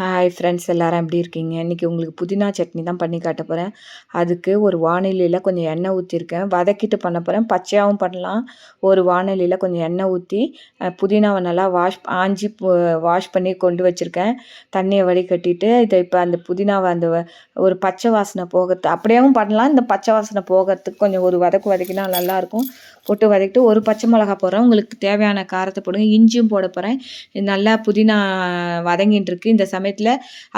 Hi friends, எல்லாரும் எப்படி இருக்கீங்க? இன்றைக்கி உங்களுக்கு புதினா சட்னி தான் பண்ணி காட்ட போகிறேன். அதுக்கு ஒரு வாணலியில் கொஞ்சம் எண்ணெய் ஊற்றிருக்கேன். வதக்கிட்டு பண்ண போகிறேன். பச்சையாகவும் பண்ணலாம். ஒரு வாணலியில் கொஞ்சம் எண்ணெய் ஊற்றி புதினாவை நல்லா வாஷ் பண்ணி கொண்டு வச்சுருக்கேன். தண்ணியை வடிகட்டிட்டு இதை இப்போ அந்த புதினாவை ஒரு பச்சை வாசனை போகிறது அப்படியேவும் பண்ணலாம். இந்த பச்சை வாசனை போகிறதுக்கு கொஞ்சம் ஒரு வதக்கினா நல்லாயிருக்கும். போட்டு வதக்கிட்டு ஒரு பச்சை மிளகா போடுறேன். உங்களுக்கு தேவையான காரத்தை போடுங்க. இஞ்சியும் போட போகிறேன். நல்லா புதினா வதங்கிட்டு இருக்கு. இந்த சமயத்தில்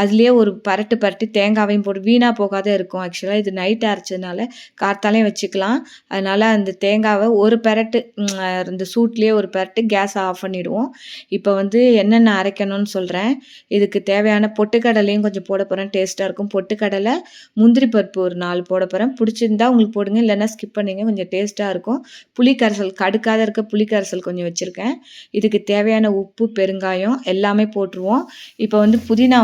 அதுலேயே ஒரு பரட்டி தேங்காவையும் போட்டு வீணாக போகாத இருக்கும். ஆக்சுவலாக இது நைட் அரைச்சதுனால காத்தாலையும் வச்சுக்கலாம். அதனால் அந்த தேங்காவை ஒரு பெரட்டு இந்த சூட்லேயே ஒரு பெரட்டு கேஸை ஆஃப் பண்ணிவிடுவோம். இப்போ என்னென்ன அரைக்கணும்னு சொல்கிறேன். இதுக்கு தேவையான பொட்டுக்கடலையும் கொஞ்சம் போட போகிறேன். டேஸ்ட்டாக இருக்கும். பொட்டுக்கடலை, முந்திரி பருப்பு ஒரு 4 போட போகிறேன். பிடிச்சிருந்தா உங்களுக்கு போடுங்க, இல்லைன்னா ஸ்கிப் பண்ணிங்க. கொஞ்சம் டேஸ்ட்டாக இருக்கும். புளிக்கரைசல் கடுக்காத இருக்க புளிக்கரைசல் கொஞ்சம் வச்சுருக்கேன். இதுக்கு தேவையான உப்பு, பெருங்காயம் எல்லாமே போட்டுருவோம். இப்போ புதினா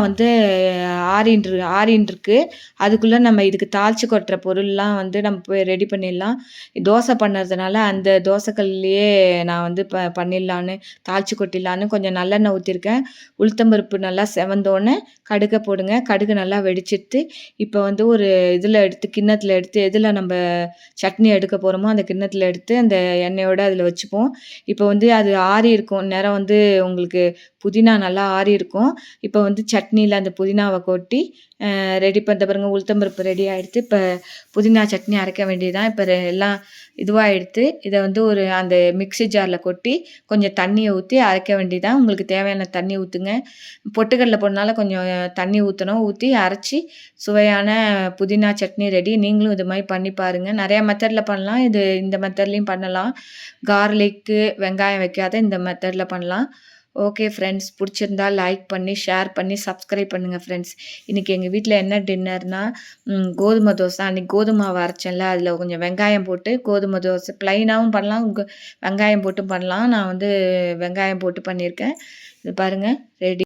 ஆறின்னு இருக்கு. அதுக்குள்ளே நம்ம இதுக்கு தாளித்து கொட்டுற பொருள்லாம் நம்ம போய் ரெடி பண்ணிடலாம். தோசை பண்ணுறதுனால அந்த தோசைக்கல்லையே நான் பண்ணிடலான்னு தாளித்து கொட்டிடலான்னு கொஞ்சம் நல்லெண்ணெய் ஊற்றிருக்கேன். உளுத்தம்பருப்பு நல்லா செவந்தோடனே கடுகை போடுங்க. கடுகு நல்லா வெடிச்சிட்டு இப்போ ஒரு இதில் எடுத்து கிண்ணத்தில் எடுத்து எதில் நம்ம சட்னி எடுக்க போகிறோமோ அந்த கிண்ணத்தில் எடுத்து அந்த எண்ணெயோடு அதில் வச்சுப்போம். இப்போ அது ஆறி இருக்கும் நேரம் உங்களுக்கு புதினா நல்லா ஆறி இருக்கும். இப்போ சட்னியில் அந்த புதினாவை கொட்டி ரெடி பண்ண பாருங்க. உளுத்தம்பருப்பு ரெடி ஆகிடுத்து. இப்போ புதினா சட்னி அரைக்க வேண்டியதான். இப்போ எல்லாம் இதுவாகிடுத்து. இதை ஒரு அந்த மிக்ஸி ஜாரில் கொட்டி கொஞ்சம் தண்ணியை ஊற்றி அரைக்க வேண்டியதான். உங்களுக்கு தேவையான தண்ணி ஊற்றுங்க. பொட்டுக்கடலை போடனால கொஞ்சம் தண்ணி ஊற்றணும். ஊற்றி அரைச்சி சுவையான புதினா சட்னி ரெடி. நீங்களும் இது மாதிரி பண்ணி பாருங்கள். நிறையா மெத்தடில் பண்ணலாம். இந்த மெத்தட்லேயும் பண்ணலாம். கார்லிக்கு வெங்காயம் வைக்காத இந்த மெத்தடில் பண்ணலாம். ஓகே ஃப்ரெண்ட்ஸ், பிடிச்சிருந்தா லைக் பண்ணி ஷேர் பண்ணி சப்ஸ்கிரைப் பண்ணுங்கள் ஃப்ரெண்ட்ஸ். இன்றைக்கி எங்கள் வீட்டில் என்ன டின்னர்னால் கோதுமை தோசை. அன்றைக்கி கோதுமை மாவு அரைச்சேன்ல, அதில் கொஞ்சம் வெங்காயம் போட்டு கோதுமை தோசை ப்ளைனாகவும் பண்ணலாம், வெங்காயம் போட்டும் பண்ணலாம். நான் வெங்காயம் போட்டு பண்ணியிருக்கேன். இது பாருங்கள் ரெடி.